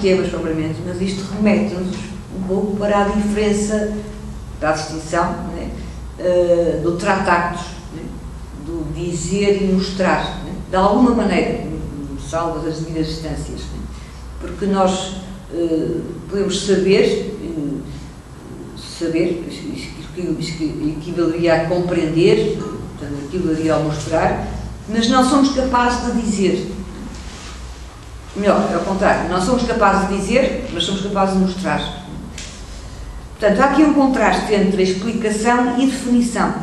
temas propriamente, mas isto remete-nos um pouco para a diferença, para a distinção, né, do tractactus, né, do dizer e mostrar, né, de alguma maneira, salvas as devidas distâncias, né, porque nós podemos saber, equivaleria a compreender, portanto, equivaleria a mostrar, mas não somos capazes de dizer. Melhor, é ao contrário, não somos capazes de dizer, mas somos capazes de mostrar. Portanto, há aqui um contraste entre a explicação e definição,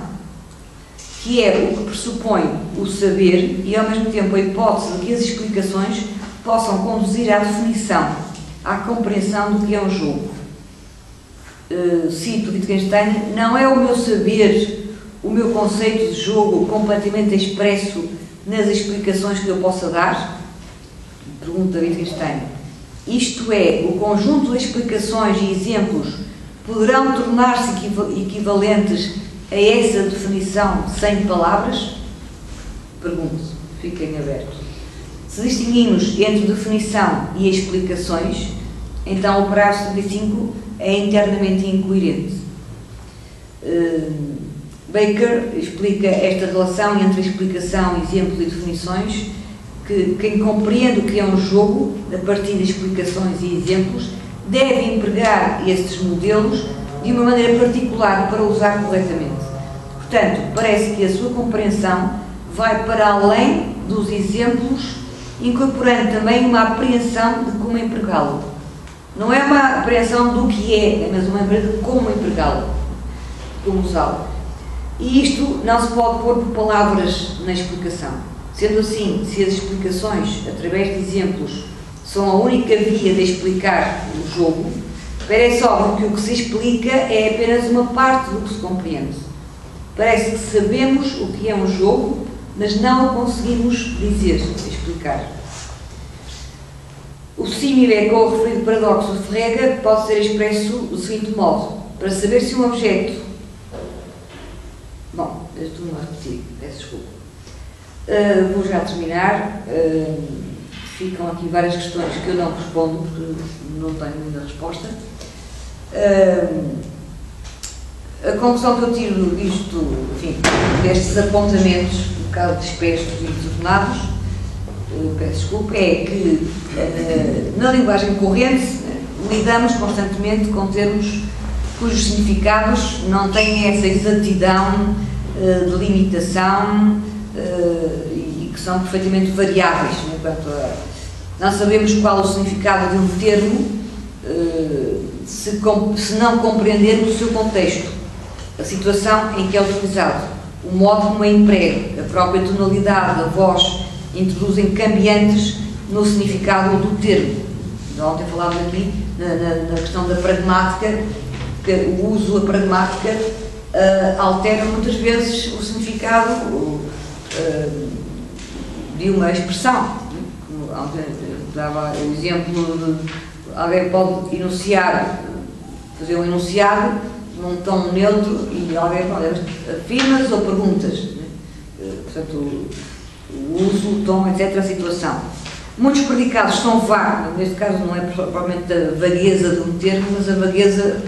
que é o que pressupõe o saber e, ao mesmo tempo, a hipótese de que as explicações possam conduzir à definição, à compreensão do que é um jogo. Cito Wittgenstein: não é o meu saber, o meu conceito de jogo completamente expresso nas explicações que eu possa dar? Pergunta Wittgenstein. Isto é, o conjunto de explicações e exemplos poderão tornar-se equivalentes a essa definição sem palavras? Pergunto, fiquem abertos. Se distinguimos entre definição e explicações, então o parágrafo 75 é internamente incoerente. Baker explica esta relação entre explicação, exemplos e definições, que quem compreende o que é um jogo, a partir de explicações e exemplos, deve empregar estes modelos de uma maneira particular para usar corretamente. Portanto, parece que a sua compreensão vai para além dos exemplos, incorporando também uma apreensão de como empregá-lo. Não é uma apreensão do que é, mas uma apreensão de como empregá-lo, como usá-lo. E isto não se pode pôr por palavras na explicação. Sendo assim, se as explicações, através de exemplos, são a única via de explicar o jogo, parece óbvio que o que se explica é apenas uma parte do que se compreende. Parece que sabemos o que é um jogo, mas não o conseguimos dizer, explicar. O símile com o referido paradoxo de Frege pode ser expresso do seguinte modo: para saber se um objeto... Bom, estou a repetir, peço desculpa. Vou já terminar. Ficam aqui várias questões que eu não respondo, porque não tenho ainda resposta. A conclusão que eu tiro disto, enfim, destes apontamentos, um bocado dispersos e desordenados, peço desculpa, é que na linguagem corrente lidamos constantemente com termos cujos significados não têm essa exatidão de limitação e que são perfeitamente variáveis. Não sabemos qual o significado de um termo se não compreendermos o seu contexto, a situação em que é utilizado, o modo como é emprego, a própria tonalidade da voz introduzem cambiantes no significado do termo. Ontem falávamos aqui na questão da pragmática, que o uso da pragmática altera muitas vezes o significado de uma expressão. Ontem dava o exemplo de alguém pode enunciar, fazer um enunciado num tom neutro e alguém pode afirmas ou perguntas, né? Portanto, o uso, o tom, etc., a situação. Muitos predicados são vagos, neste caso não é propriamente a vagueza de um termo, mas a vagueza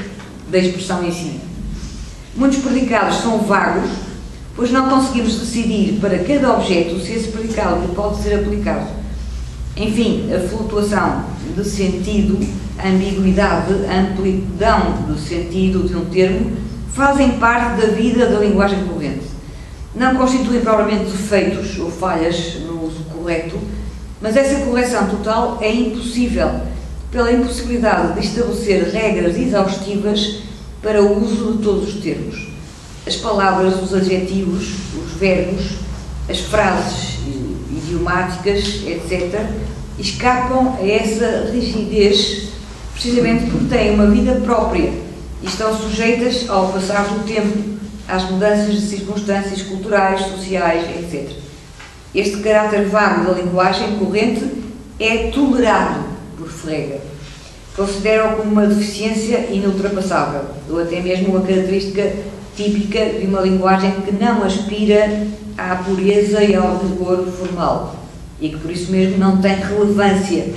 da expressão em si. Muitos predicados são vagos, pois não conseguimos decidir para cada objeto se esse predicado lhe pode ser aplicado. Enfim, a flutuação de sentido, a ambiguidade, a amplidão do sentido de um termo fazem parte da vida da linguagem corrente. Não constituem propriamente defeitos ou falhas no uso correto, mas essa correção total é impossível pela impossibilidade de estabelecer regras exaustivas para o uso de todos os termos. As palavras, os adjetivos, os verbos, as frases idiomáticas, etc., escapam a essa rigidez precisamente porque têm uma vida própria e estão sujeitas ao passar do tempo, às mudanças de circunstâncias culturais, sociais, etc. Este caráter vago da linguagem corrente é tolerado por Frege. Considera-o como uma deficiência inultrapassável, ou até mesmo uma característica típica de uma linguagem que não aspira à pureza e ao rigor formal, e que por isso mesmo não tem relevância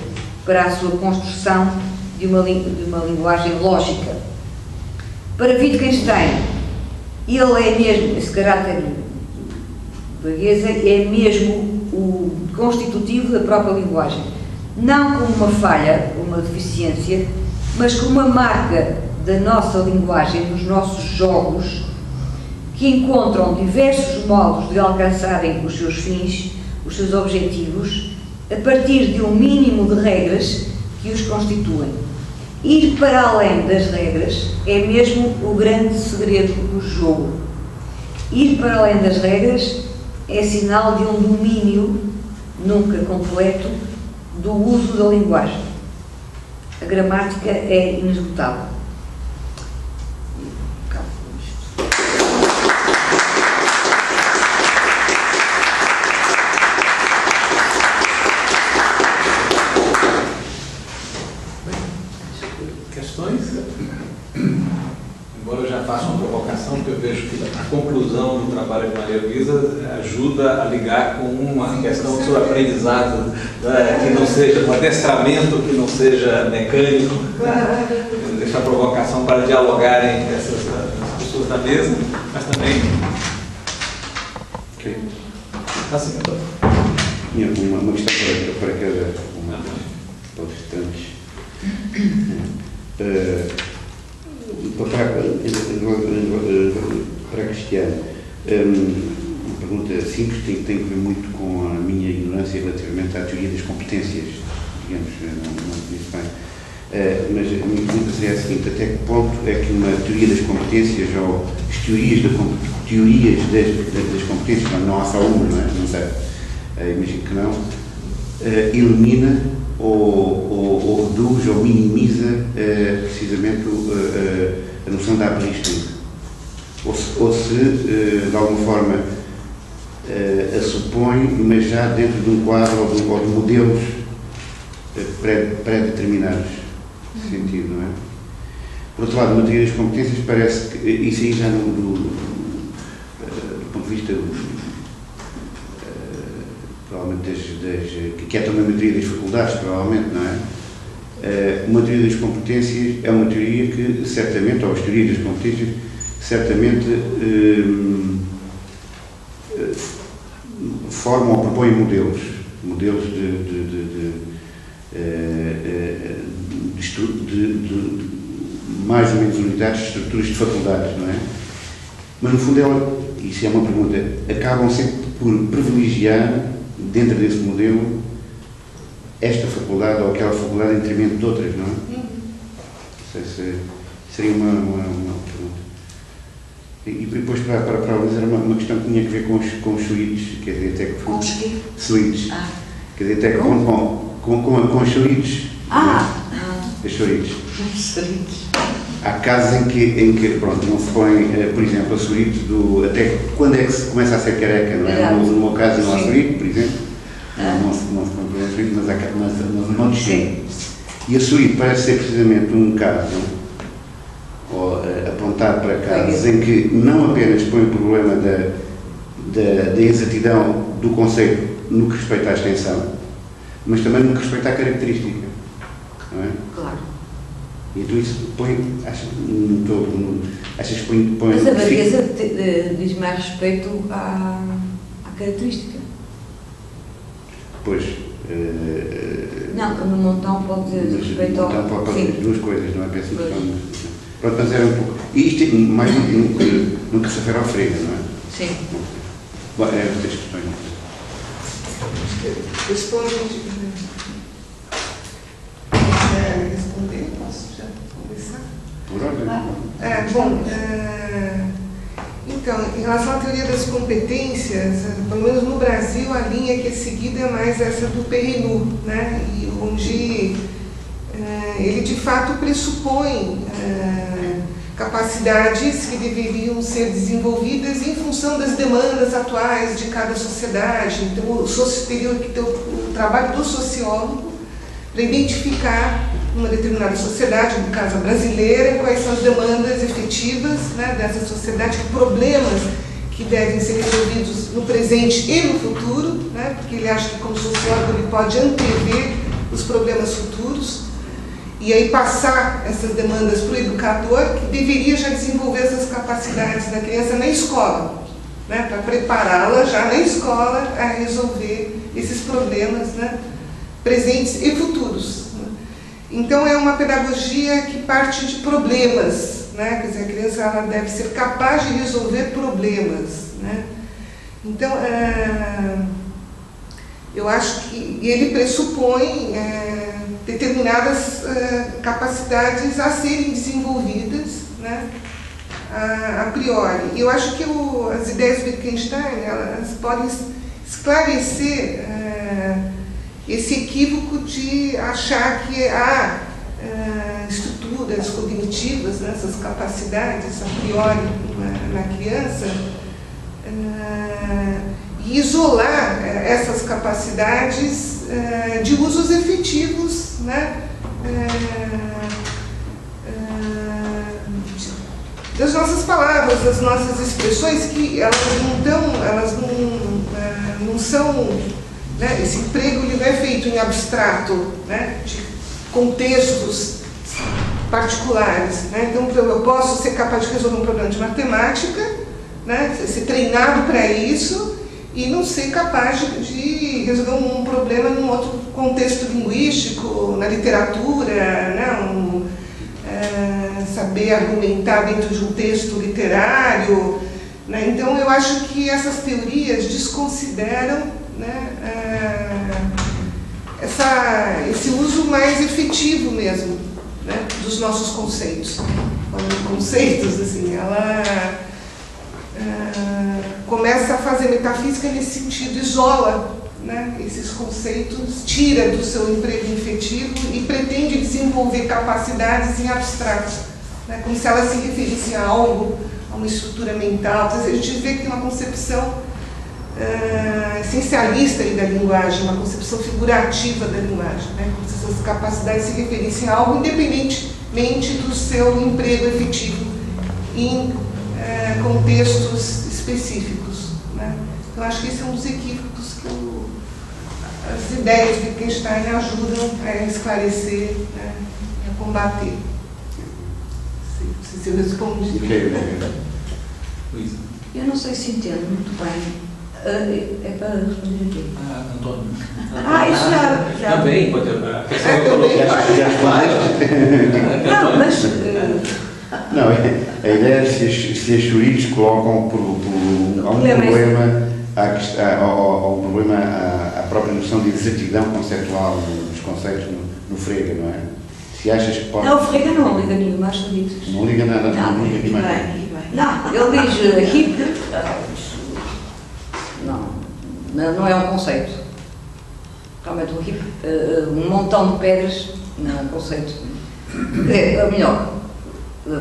para a sua construção de uma linguagem lógica. Para Wittgenstein, ele é mesmo, esse caráter vagueza é mesmo o constitutivo da própria linguagem, não como uma falha, uma deficiência, mas como uma marca da nossa linguagem, dos nossos jogos, que encontram diversos modos de alcançarem os seus fins, os seus objetivos, a partir de um mínimo de regras que os constituem. Ir para além das regras é mesmo o grande segredo do jogo. Ir para além das regras é sinal de um domínio, nunca completo, do uso da linguagem. A gramática é inesgotável. Embora eu já faça uma provocação, porque eu vejo que a conclusão do trabalho de Maria Luísa ajuda a ligar com uma questão do seu aprendizado, né, que não seja um adestramento, que não seja mecânico. Deixar a provocação para dialogarem essas pessoas da mesa, mas também... Ok. Assim, uma questão para cada uma das palestrantes. Para a Cristiane, uma pergunta simples, tem que ver muito com a minha ignorância relativamente à teoria das competências, digamos, não conheço bem. Mas a minha pergunta seria a seguinte: até que ponto é que uma teoria das competências, ou as teorias das competências, não há só uma, não é? Não sei, imagino que não, elimina ou reduz ou minimiza precisamente a noção da apristia, ou se de alguma forma a supõe, mas já dentro de um quadro ou de modelos pré-determinados, nesse sentido, não é? Por outro lado, a teoria das competências parece que isso aí já do ponto de vista provavelmente que é também uma teoria das faculdades, provavelmente, não é? Uma teoria das competências é uma teoria que certamente, ou as teorias das competências, certamente formam ou propõem modelos de mais ou menos unidades de estruturas de faculdades, não é? Mas no fundo isso é uma pergunta, acabam sempre por privilegiar, dentro desse modelo, esta faculdade ou aquela faculdade em detrimento de outras, não é? Não sei se seria uma pergunta. E depois para a Luísa era uma questão que tinha a ver com os suítes, quer dizer, até que... Com os quê? Suítes. Quer dizer, até com os suítes. As suítes. Há casos em que pronto, não se põe, por exemplo, a suíte até quando é que se começa a ser careca, não é? No meu caso não há suíte, por exemplo, não se põe a suíte, mas não descende. E a suíte parece ser precisamente um caso, ou apontar para casos em que não apenas põe o problema da exatidão do conceito no que respeita à extensão, mas também no que respeita à característica, não é? Claro. E então isso põe, achas que põe... Mas a vagueza diz mais respeito à característica. Pois... não, no montão pode dizer respeito ao... No montão pode dizer duas coisas, não é? Peço que pronto, mas era um pouco... E isto mais no que se refere ao Frege, não é? Sim. Bom, é outras questões. Responde. Responder? Posso já começar? Por ordem? Bom, então, em relação à teoria das competências, pelo menos no Brasil, a linha que é seguida é mais essa do Perrineau, né? E onde ele de fato pressupõe capacidades que deveriam ser desenvolvidas em função das demandas atuais de cada sociedade. Então, teria que ter o trabalho do sociólogo para identificar numa determinada sociedade, no caso a brasileira, quais são as demandas efetivas, né, dessa sociedade, que problemas que devem ser resolvidos no presente e no futuro, né, porque ele acha que como sociólogo ele pode antever os problemas futuros, e aí passar essas demandas para o educador, que deveria já desenvolver essas capacidades da criança na escola, né, para prepará-la já na escola a resolver esses problemas, né, presentes e futuros. Né. Então é uma pedagogia que parte de problemas, né, quer dizer, a criança ela deve ser capaz de resolver problemas, né. Então, eu acho que ele pressupõe determinadas capacidades a serem desenvolvidas, né, a priori. E eu acho que as ideias do Wittgenstein, elas podem esclarecer esse equívoco de achar que há estruturas cognitivas, né, essas capacidades a priori na criança, e isolar essas capacidades de usos efetivos, né, das nossas palavras, das nossas expressões, que elas não são, né, esse emprego ele não é feito em abstrato, né, de contextos particulares, né. Então eu posso ser capaz de resolver um problema de matemática, né, ser treinado para isso, e não ser capaz de resolver um problema num outro contexto linguístico, na literatura, né, saber argumentar dentro de um texto literário, né. Então eu acho que essas teorias desconsideram, né, esse uso mais efetivo mesmo, né, dos nossos conceitos. Falando em conceitos, assim, ela começa a fazer metafísica nesse sentido, isola, né, esses conceitos, tira do seu emprego efetivo e pretende desenvolver capacidades em abstrato, né, como se elas se referissem a algo, a uma estrutura mental. Então, a gente vê que tem uma concepção essencialista aí da linguagem, uma concepção figurativa da linguagem, né, como se essas capacidades se referissem a algo independentemente do seu emprego efetivo em contextos específicos, né. Então, acho que esse é um dos equívocos que as ideias de Wittgenstein ajudam a esclarecer, né, a combater. Não sei se eu respondi. Eu não sei se entendo muito bem. É para responder aqui. Antônio. Isso já. Também, pode ter. A questão que falou Não, mas. Não, a ideia é se as teorias colocam há um problema à própria noção de exatidão conceptual dos conceitos no Frege, não é? Se achas que pode... Não, o Frege não liga nenhuma às teorias. Não liga nada, não liga nenhuma. Não, ele diz hip, não é um conceito. Realmente um hip, um montão de pedras, não é um conceito. Melhor,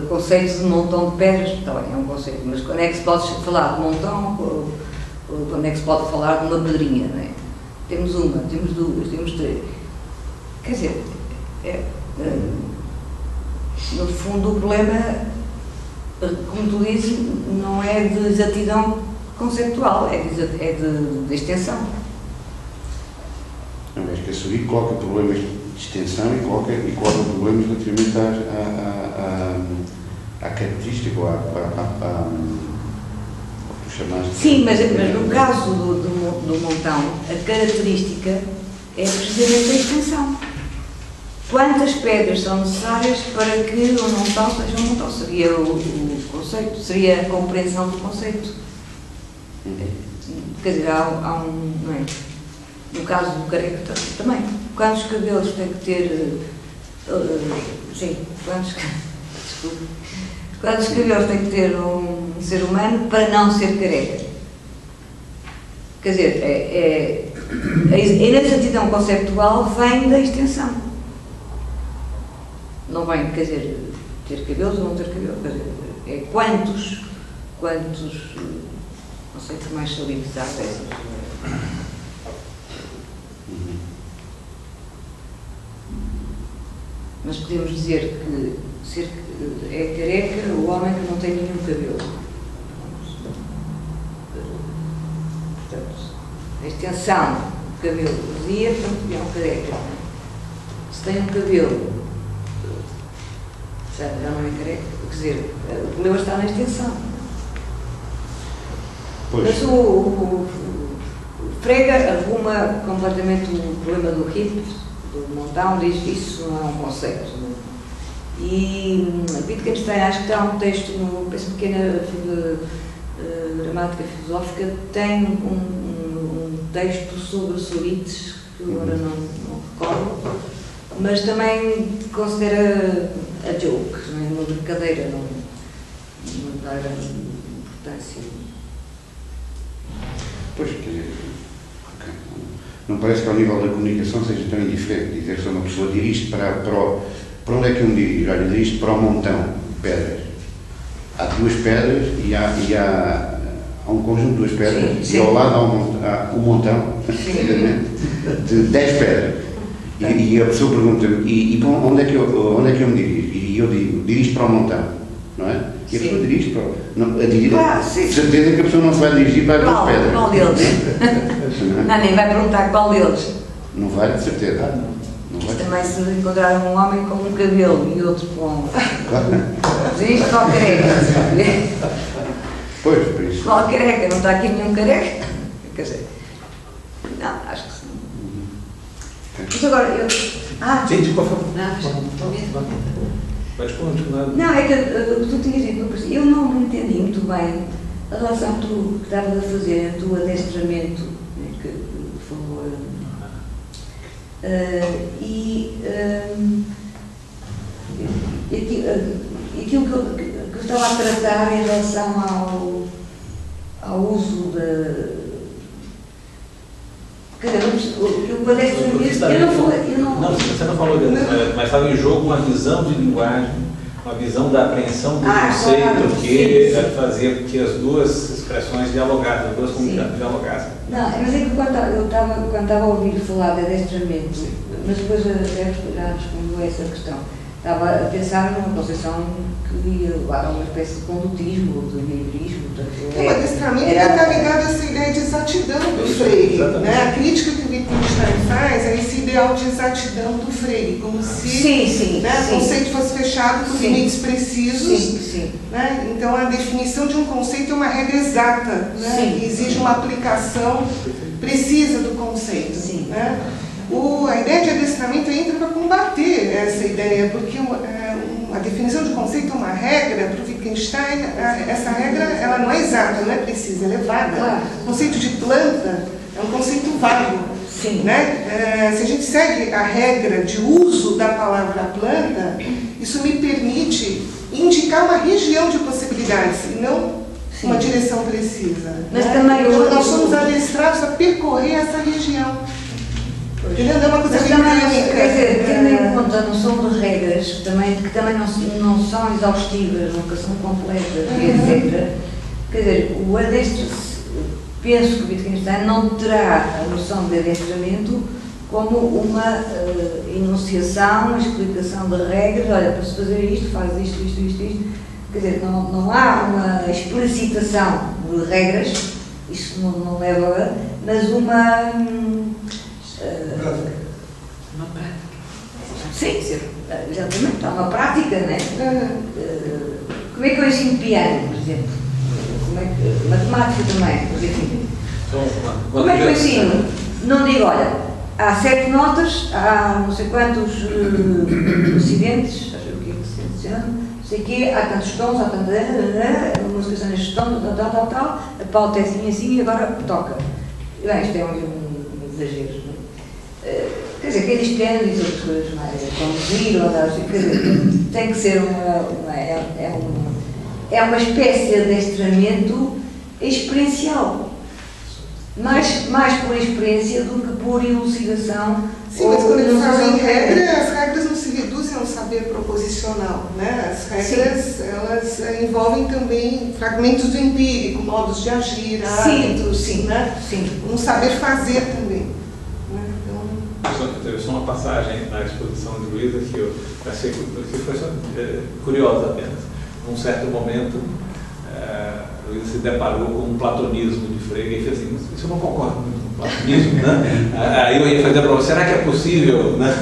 conceito de montão de pedras, está bem, é um conceito, mas quando é que se pode falar de montão, quando é que se pode falar de uma pedrinha, não é? Temos uma, temos duas, temos três. Quer dizer, no fundo o problema, como tu dizes, não é de exatidão conceptual, é de extensão. Não, acho que a Suri coloca problemas de extensão e coloca problemas relativamente à característica ou Sim, mas no caso do montão, a característica é precisamente a extensão. Quantas pedras são necessárias para que o montão seja um montão? Seria o conceito, seria a compreensão do conceito. Quer dizer, há um... Não é? No caso do careca também. Quantos cabelos tem que ter... sim, quantos cabelos tem que ter um ser humano para não ser careca? Quer dizer, a inexatidão conceptual vem da extensão. Não vem, quer dizer, ter cabelos ou não ter cabelos. Quer dizer, é quantos, não sei se mais solidizar essas. Mas podemos dizer que é careca o homem que não tem nenhum cabelo. Portanto, a extensão do cabelo dizia, portanto, é um careca. se tem um cabelo, já não é careca, quer dizer, o problema está na extensão. Pois. Mas o Frege arruma completamente o problema do hip, do montão, diz que isso não é um conceito. E Wittgenstein, acho que está um texto, penso pequena gramática filosófica, tem um texto sobre Sorites, que agora não recordo, mas também considera a joke, não é uma brincadeira, não dá grande importância. Pois, quer dizer, okay. Não parece que ao nível da comunicação seja tão indiferente dizer que sou uma pessoa dirige para onde é que eu me dirijo? Olha, dirige para o montão de pedras. Há duas pedras e há um conjunto de duas pedras, sim, sim. E ao lado há um montão de 10 pedras. E a pessoa pergunta-me, e onde é que eu me dirijo? E eu digo, dirijo para o montão, não é? E a pessoa dirige para o... certeza que a pessoa não se vai dirigir para aquelas pedras. Qual deles? Não, nem vai perguntar qual deles. Não vai, de certeza. Não vai. Também se encontrar um homem com um cabelo e outro com... Isto qual careca? Pois, por isso. Qual careca? Não está aqui nenhum careca? Quer dizer, não, acho que sim. Mas agora, eu... Sim, por favor. Não, é que tu tinhas dito, eu não entendi muito bem a relação que tu estavas a fazer entre o adestramento, né, que falou, e aquilo que eu estava a tratar em relação ao uso da... Quer dizer, o adestramento, Não, você não falou disso, mas estava em jogo uma visão de linguagem, uma visão da apreensão do conceito claro, que sim. fazia com que as duas expressões dialogassem, as duas comunidades dialogassem. Não, mas é que quando estava a ouvir falar de adestramento, mas depois já respondeu a essa questão, estava a pensar numa concepção que ia levar a uma espécie de condutismo ou de livrismo. O adestramento está ligado a essa ideia de exatidão do Freire. Né? A crítica que o Wittgenstein faz é esse ideal de exatidão do Freire, como se o conceito fosse fechado por limites precisos. Né? Então, a definição de um conceito é uma regra exata, né? E exige uma aplicação precisa do conceito. Né? A ideia de adestramento entra para combater essa ideia, porque a definição de conceito é uma regra. Para o Wittgenstein, essa regra ela não é exata, não é precisa, ela é vaga. Claro. O conceito de planta é um conceito vago. Né? Se a gente segue a regra de uso da palavra planta, isso me permite indicar uma região de possibilidades e não uma direção precisa. Mas né? também nós somos adestrados a percorrer essa região. É uma coisa dinâmica. Quer dizer, tendo em conta a noção de regras, que também não são exaustivas, nunca são completas, etc. Quer dizer, o adestramento, penso que o Wittgenstein não terá a noção de adestramento como uma enunciação, uma explicação de regras. Olha, para se fazer isto, faz isto. Quer dizer, não há uma explicitação de regras, isso não leva, mas uma prática. Sim, exatamente, há uma prática, não é? Como é que eu ensino piano, por exemplo? Matemática também, por exemplo. Como é que eu ensino? Não digo, olha, há 7 notas, há não sei quantos acidentes, acho que se chama, não sei o quê, há tantos tons, há tantas, a música está neste tom, tal, a pauta é assim e agora toca. Bem, isto é um exagero. Quer dizer, quem diz piano diz outras coisas mais, conduzir ou andar, quer dizer, tem que ser uma espécie de adestramento experiencial. Mais por experiência do que por elucidação. Sim, mas quando ele fala em regra, as regras não se reduzem ao saber proposicional, né? As regras, elas envolvem também fragmentos do empírico, modos de agir, hábitos, né? Um saber fazer também. Né? Então... Teve só uma passagem na exposição de Luísa que eu achei que foi só curiosa apenas. Num certo momento, Luísa se deparou com um platonismo de Frege e fez assim, isso eu não concordo muito com platonismo, né? Aí eu ia fazer para você, será que é possível, né?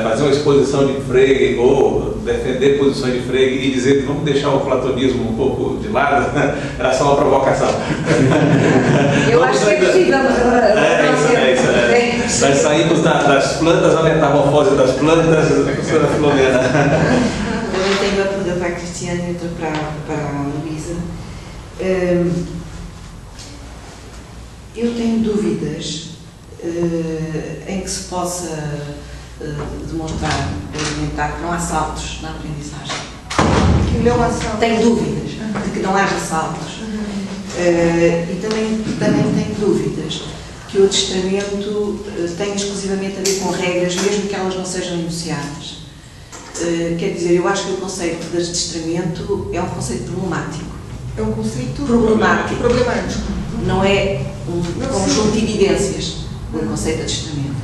Fazer uma exposição de Frege ou defender posições de Frege e dizer que vamos deixar o platonismo um pouco de lado? Era só uma provocação. Eu acho que é possível, mas agora Nós saímos das plantas, a metamorfose das plantas, professora Filomena. Também tenho uma pergunta para a Cristiane e outra para a Luísa. Eu tenho dúvidas em que se possa demonstrar, argumentar que não há saltos na aprendizagem. Que não há saltos. Tenho dúvidas de que não haja saltos. E também tenho dúvidas que o adestramento tem exclusivamente a ver com regras, mesmo que elas não sejam enunciadas. Quer dizer, eu acho que o conceito de adestramento é um conceito problemático. É um conceito Problemático. Não é um conjunto de evidências do conceito de adestramento.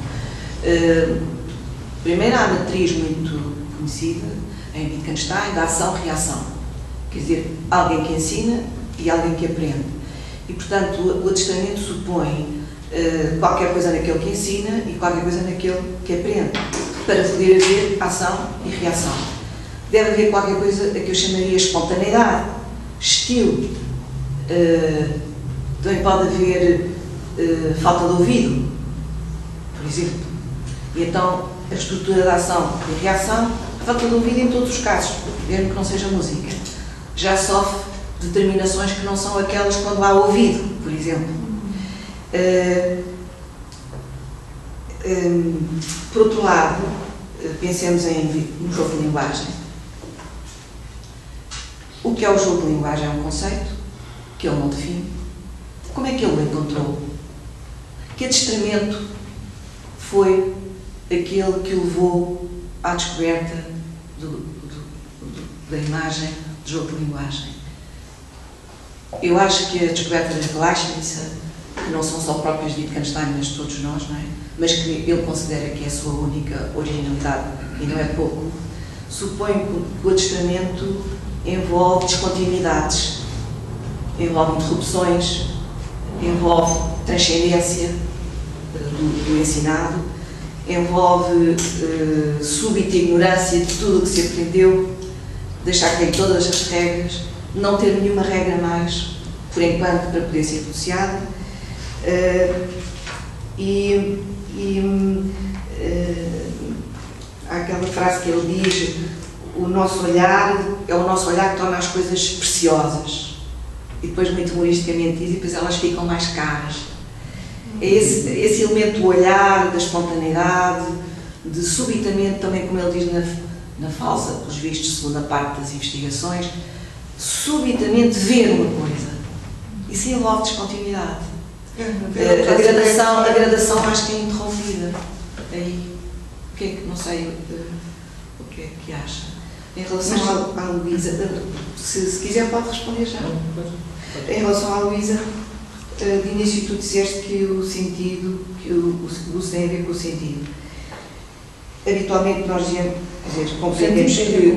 Primeiro, há a matriz muito conhecida em Wittgenstein da ação-reação. Quer dizer, alguém que ensina e alguém que aprende. E, portanto, o adestramento supõe qualquer coisa naquele que ensina e qualquer coisa naquele que aprende, para poder haver ação e reação. Deve haver qualquer coisa a que eu chamaria espontaneidade, estilo. Também pode haver falta de ouvido, por exemplo. E então, a estrutura da ação e reação, falta de ouvido em todos os casos, mesmo que não seja música. Já sofre determinações que não são aquelas quando há ouvido, por exemplo. Por outro lado, pensemos no jogo de linguagem. O que é o jogo de linguagem é um conceito que ele não define. Como é que ele o encontrou? Que adestramento foi aquele que o levou à descoberta da imagem do jogo de linguagem? Eu acho que a descoberta das Gleichnisse, que não são só próprias de Wittgenstein, mas de todos nós, não é? Mas que ele considera que é a sua única originalidade, e não é pouco, supõe que o adestramento envolve descontinuidades, envolve interrupções, envolve transcendência do ensinado, envolve súbita ignorância de tudo o que se aprendeu, deixar cair todas as regras, não ter nenhuma regra mais, por enquanto, para poder ser enunciada. Há aquela frase que ele diz: o nosso olhar é o nosso olhar que torna as coisas preciosas. E depois, muito humoristicamente, diz, e depois elas ficam mais caras. É esse elemento do olhar, da espontaneidade, de subitamente, também como ele diz na falsa, pelos vistos, segunda parte das investigações, subitamente ver uma coisa. Isso envolve descontinuidade. A gradação acho que é interrompida. Aí, o que é que, não sei o que é que acha. Em relação à Luísa, se quiser pode responder já. Em relação à Luísa, de início tu disseste que o sentido, que o uso tem a ver com o sentido. Habitualmente nós dizemos, quer dizer, compreendemos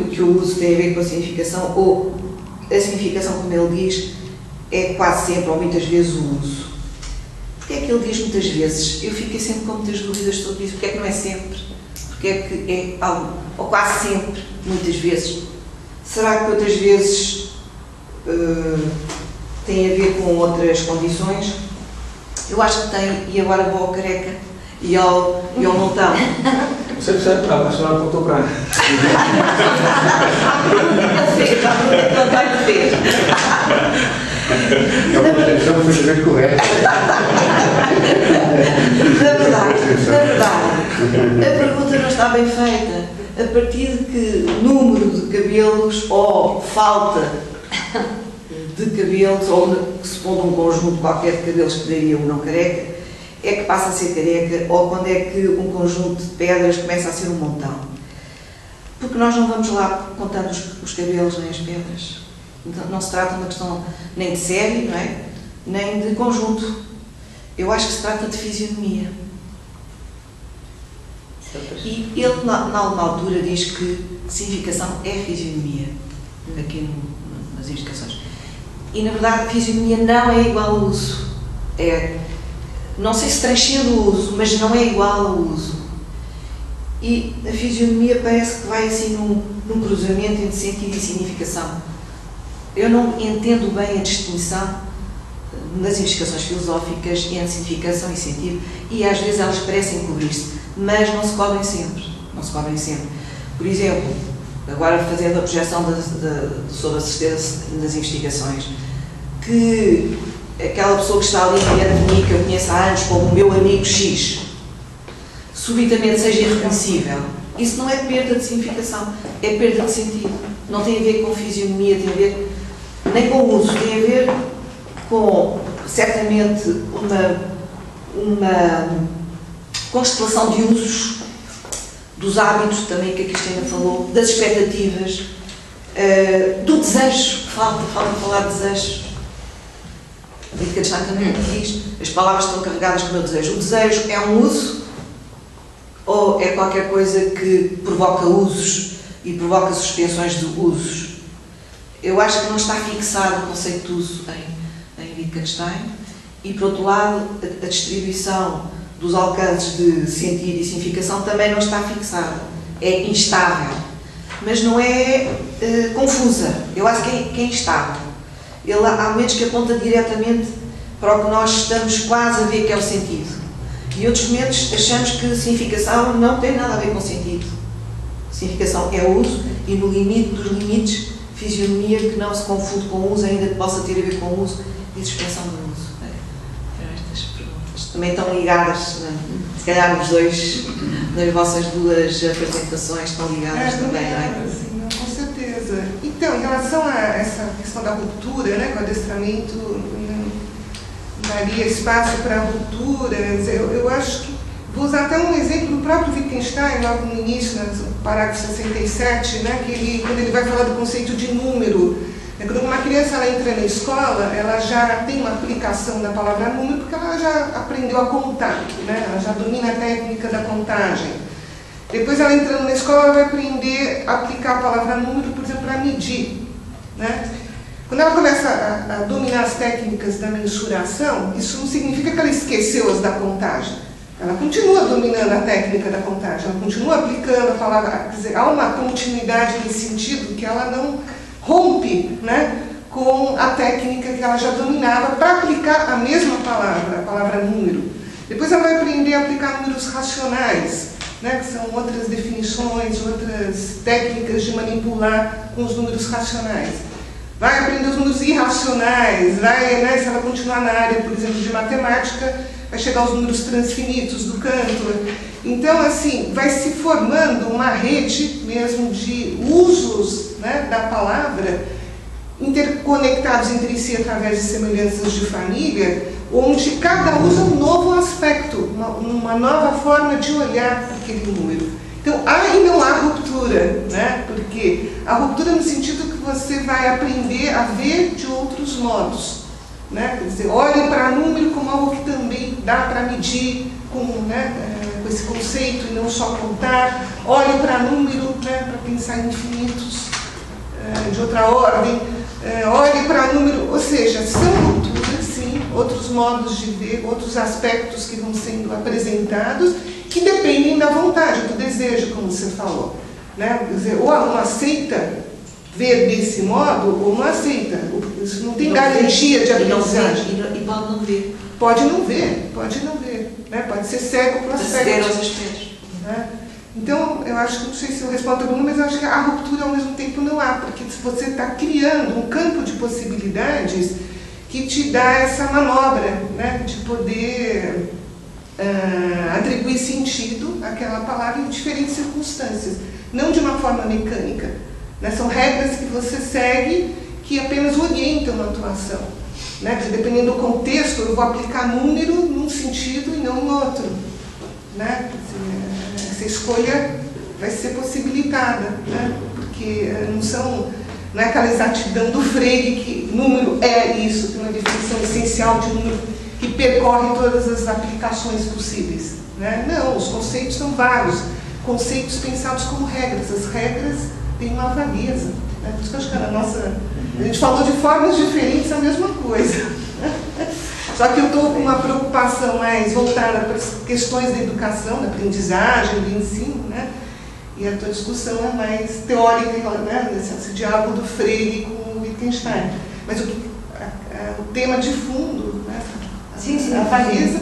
que o uso tem a ver com a significação, ou a significação, como ele diz, é quase sempre ou muitas vezes o uso. Porque é que ele diz muitas vezes? Eu fiquei sempre com muitas dúvidas sobre isso. Porque é que não é sempre? Porque é que é algo, ou quase sempre, muitas vezes? Será que outras vezes tem a ver com outras condições? Eu acho que tem, e agora vou ao Careca e ao Montão. Você percebe que a senhora apontou para... A pergunta que ele fez. É uma perfeitamente correta. Na verdade, a pergunta não está bem feita. A partir de que número de cabelos ou falta de cabelos, ou supondo um conjunto qualquer de cabelos que daria um não careca, é que passa a ser careca, ou quando é que um conjunto de pedras começa a ser um montão. Porque nós não vamos lá contando os cabelos nem as pedras. Então, não se trata de uma questão nem de série, não é? Nem de conjunto. Eu acho que se trata de fisionomia. E ele, na altura, diz que significação é fisionomia, aqui nas indicações. E, na verdade, a fisionomia não é igual ao uso. não sei se transcende o uso, mas não é igual ao uso. E a fisionomia parece que vai assim num cruzamento entre sentido e significação. Eu não entendo bem a distinção nas investigações filosóficas entre significação e sentido, e às vezes elas parecem cobrir-se, mas não se cobrem sempre. Não se cobrem sempre. Por exemplo, agora fazendo a projeção sobre a certeza nas investigações, que aquela pessoa que está ali diante de mim, que eu conheço há anos como o meu amigo X, subitamente seja irreconhecível, isso não é perda de significação, é perda de sentido. Não tem a ver com fisionomia, tem a ver nem com o uso, tem a ver com, certamente, uma constelação de usos, dos hábitos também que a Cristina falou, das expectativas, do desejo, falta falar de desejo. A Wittgenstein também diz, as palavras estão carregadas com o meu desejo. O desejo é um uso ou é qualquer coisa que provoca usos e provoca suspensões de usos? Eu acho que não está fixado o conceito de uso em Wittgenstein e, por outro lado, a distribuição dos alcances de sentido e significação também não está fixada. É instável, mas não é confusa. Eu acho que é instável. Há momentos que aponta diretamente para o que nós estamos quase a ver que é o sentido. E outros momentos achamos que significação não tem nada a ver com sentido. Significação é uso e no limite dos limites, fisionomia que não se confunde com o uso, ainda que possa ter a ver com o uso e suspensão do uso. Estas perguntas também estão ligadas, se calhar os dois, nas vossas duas apresentações estão ligadas também, não é? Sim, com certeza. Então, em relação a essa questão da ruptura, né, que o adestramento daria espaço para rupturas, eu acho que, vou usar até um exemplo do próprio Wittgenstein, logo no início, no parágrafo 67, né, que quando ele vai falar do conceito de número, quando uma criança ela entra na escola, ela já tem uma aplicação da palavra número, porque ela já aprendeu a contar, né, ela já domina a técnica da contagem. Depois, ela entrando na escola, ela vai aprender a aplicar a palavra número, por exemplo, para medir, né? Quando ela começa a dominar as técnicas da mensuração, isso não significa que ela esqueceu as da contagem. Ela continua dominando a técnica da contagem, ela continua aplicando a palavra, quer dizer, há uma continuidade nesse sentido que ela não rompe, né, com a técnica que ela já dominava para aplicar a mesma palavra, a palavra número. Depois ela vai aprender a aplicar números racionais, né, que são outras definições, outras técnicas de manipular com os números racionais. Vai aprender os números irracionais, vai, né, se ela continuar na área, por exemplo, de matemática, vai chegar aos números transfinitos do Cantor. Então, assim, vai se formando uma rede mesmo de usos, né, da palavra, interconectados entre si através de semelhanças de família, onde cada usa um novo aspecto, uma nova forma de olhar para aquele número. Então, há e não há ruptura, né? Porque a ruptura no sentido que você vai aprender a ver de outros modos, né? Quer dizer, olhe para número como algo que também dá para medir com, né, com esse conceito e não só contar. Olhe para número, né, para pensar em infinitos de outra ordem. Olhe para número, ou seja, são rupturas, sim, outros modos de ver, outros aspectos que vão sendo apresentados, que dependem da vontade, do desejo, como você falou, né? Quer dizer, ou aluno aceita ver desse modo, ou não aceita. Isso não tem garantia de aprendizagem. E pode não ver. Pode não ver, pode não ver. Né? Pode ser cego para o aspecto. Né? Então, eu acho que, não sei se eu respondo a pergunta, mas eu acho que a ruptura ao mesmo tempo não há, porque você está criando um campo de possibilidades que te dá essa manobra, né? De poder atribuir sentido àquela palavra em diferentes circunstâncias, não de uma forma mecânica, né? São regras que você segue que apenas orientam a atuação, né? Porque dependendo do contexto, eu vou aplicar número num sentido e não em outro, né? Essa escolha vai ser possibilitada, né? Porque não é aquela exatidão do Frege que número é isso, tem uma definição essencial de número que percorre todas as aplicações possíveis, né? Não, os conceitos são vários, conceitos pensados como regras. As regras têm uma vagueza, né? Por isso que eu acho que a gente falou de formas diferentes a mesma coisa. Só que eu estou com uma preocupação mais voltada para as questões da educação, da aprendizagem, do ensino, né? E a tua discussão é mais teórica, né? Esse diálogo do Freire com o Wittgenstein. Mas o tema de fundo, né? Sim, a vagueza,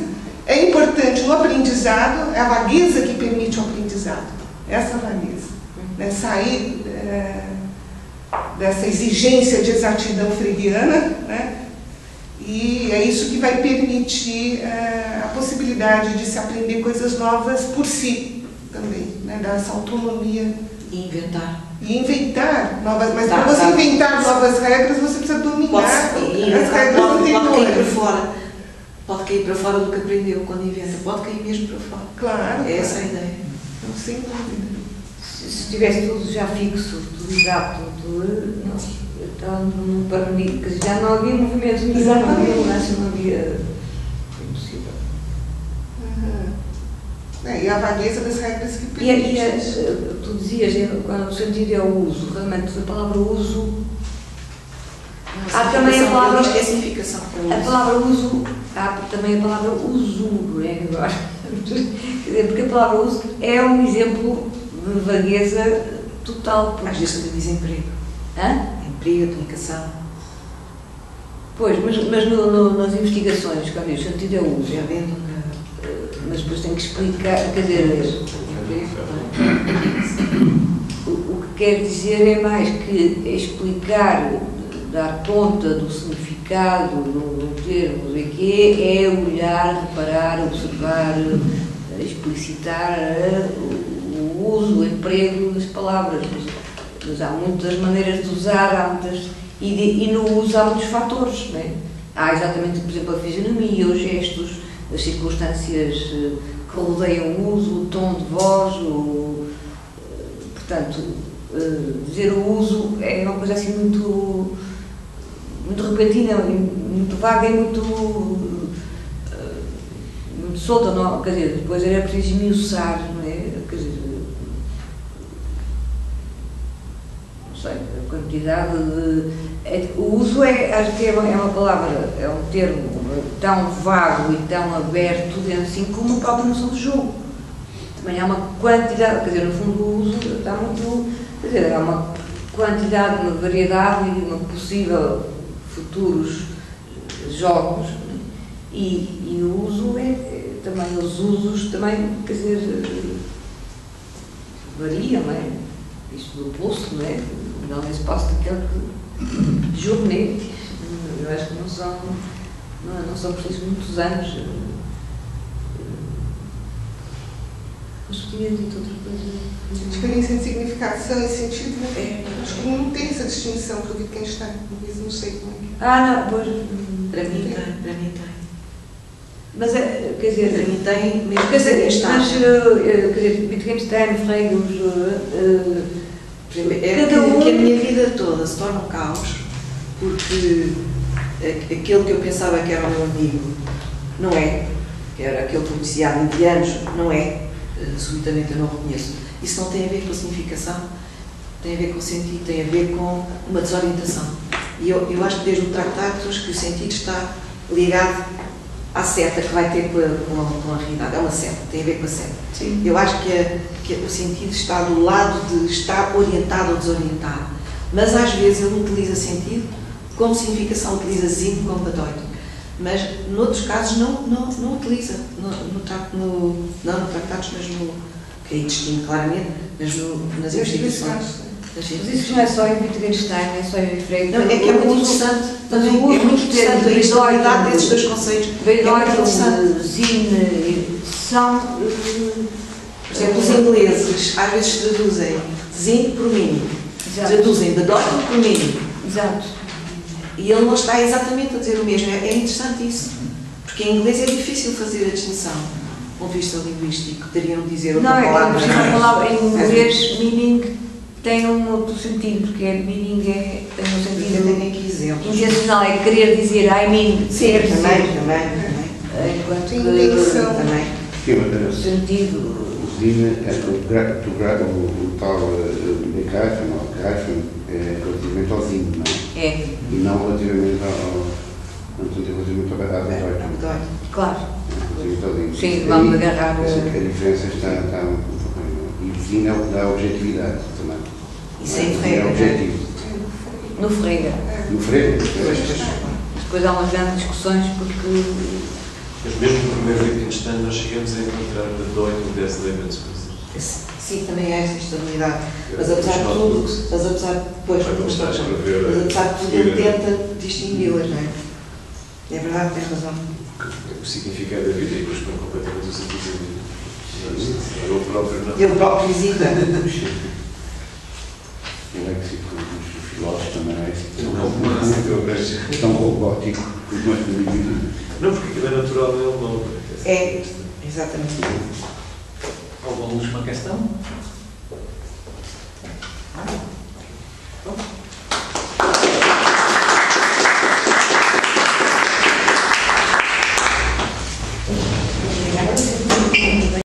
é importante no aprendizado, é a vagueza que permite o aprendizado. Essa vagueza. Né? Sair dessa exigência de exatidão freiriana, né? E é isso que vai permitir a possibilidade de se aprender coisas novas por si também, né? Dar essa autonomia. E inventar. E inventar novas, mas para você inventar novas regras, você precisa dominar as regras anteriores. Pode cair para fora. Pode cair para fora do que aprendeu quando inventa. Pode cair mesmo para fora. Claro. É essa a ideia. Não, sem dúvida. Se tivesse tudo já fixo, tudo exato, então já não havia movimento nenhum, não havia mudança, não havia. Foi impossível. E a vagueza das regras que permitem. Tu dizias, quando o sentido é o uso, realmente a palavra uso. Há também a palavra. É a significação. A palavra uso, há também a palavra usuro, né? Agora, porque a palavra uso é um exemplo de vagueza total. Às vezes também diz emprego. Hã? Emprego, aplicação. Pois, mas nas investigações, quando diz o sentido é o uso. Já vendo Mas depois tem que explicar, quer dizer, o que quer dizer é mais que explicar, dar conta do significado do termo, não sei o quê, é olhar, reparar, observar, explicitar o uso, o emprego das palavras. Mas há muitas maneiras de usar, há muitas, e no uso há muitos fatores, não é? Há exatamente, por exemplo, a fisionomia, os gestos, as circunstâncias que rodeiam o uso, o tom de voz, portanto, dizer o uso é uma coisa assim muito repentina, muito vaga e muito solta, não? Quer dizer, depois era preciso esmiuçar, não é? Quer dizer, não sei, a quantidade de... O uso acho que é uma palavra, é um termo tão vago e tão aberto, assim como a própria noção de jogo. Também há uma quantidade, quer dizer, no fundo o uso está muito, quer dizer, há uma quantidade, uma variedade e uma possível futuros jogos, e o uso também, os usos também, quer dizer, variam, não é? Isto do pulso, não é? Não é espaço daquele que jornete, eu acho que não são precisos muitos anos. Mas tu tinha dito outra coisa. A diferença entre significação e sentido, acho que não tem essa distinção para o Wittgenstein, não sei como é que é. Não, pois. Para mim tem. Mas, quer dizer, para mim tem mesmo quer dizer, Wittgenstein. Wittgenstein, Frege, é que a minha vida toda se torna um caos, porque aquele que eu pensava que era o meu amigo não é, que era aquele que eu conhecia há 20 anos, não é, subitamente eu não o reconheço. Isso não tem a ver com a significação, tem a ver com o sentido, tem a ver com uma desorientação. E eu acho que desde o Tractatus que o sentido está ligado à seta que vai ter com a realidade. É uma seta, tem a ver com a seta. Sim. Eu acho que o sentido está do lado de estar orientado ou desorientado. Mas às vezes ele utiliza sentido como significação, utiliza zinho como batóito. Mas noutros casos não utiliza. Não no Tractatus, mas que aí distingue claramente, mas nas investigações. Mas isso não é só em Wittgenstein, não é só em Frege. Não, é que é muito interessante. Mas é muito interessante a historicidade desses dois conceitos. Beidório, zine, são... Por exemplo, os ingleses às vezes traduzem zine por mini. Traduzem beidório por mini. Exato. E ele não está exatamente a dizer o mesmo. É interessante isso. Porque em inglês é difícil fazer a distinção. Do ponto de vista linguístico, teriam de dizer outra palavra. Não, é palavra em inglês, meaning tem um outro sentido, porque meaning tem um sentido. Eu tenho aqui exemplos. Intencional, é querer dizer I mean. Sim, também. Enquanto que intenção também. O sentido. O zine, o tal begreifen, ou greifen, é relativamente ao zine, não é? É. E não relativamente Portanto, relativamente à D8. Claro. Sim, Sim, vamos agarrar. A diferença está um pouco. E o vizinho é o que dá objetividade também. Isso é em É Frega. objetivo. No Frega. No freio? Depois há umas grandes discussões porque. Mas mesmo no primeiro Wittgenstein nós chegamos a encontrar de 8 ou 10 elementos. Sim, também há esta estabilidade. Mas apesar de tudo, depois, apesar de tudo, ele tenta distingui-las, não é? É verdade, tem razão. O significado da vida e depois põe completamente o sentido da vida. Eu próprio não. Ele próprio visita. O léxico dos filósofos também é Não, tão robótico como nós também. não, porque aquilo é natural dele, não. É, exatamente. Alguma última questão?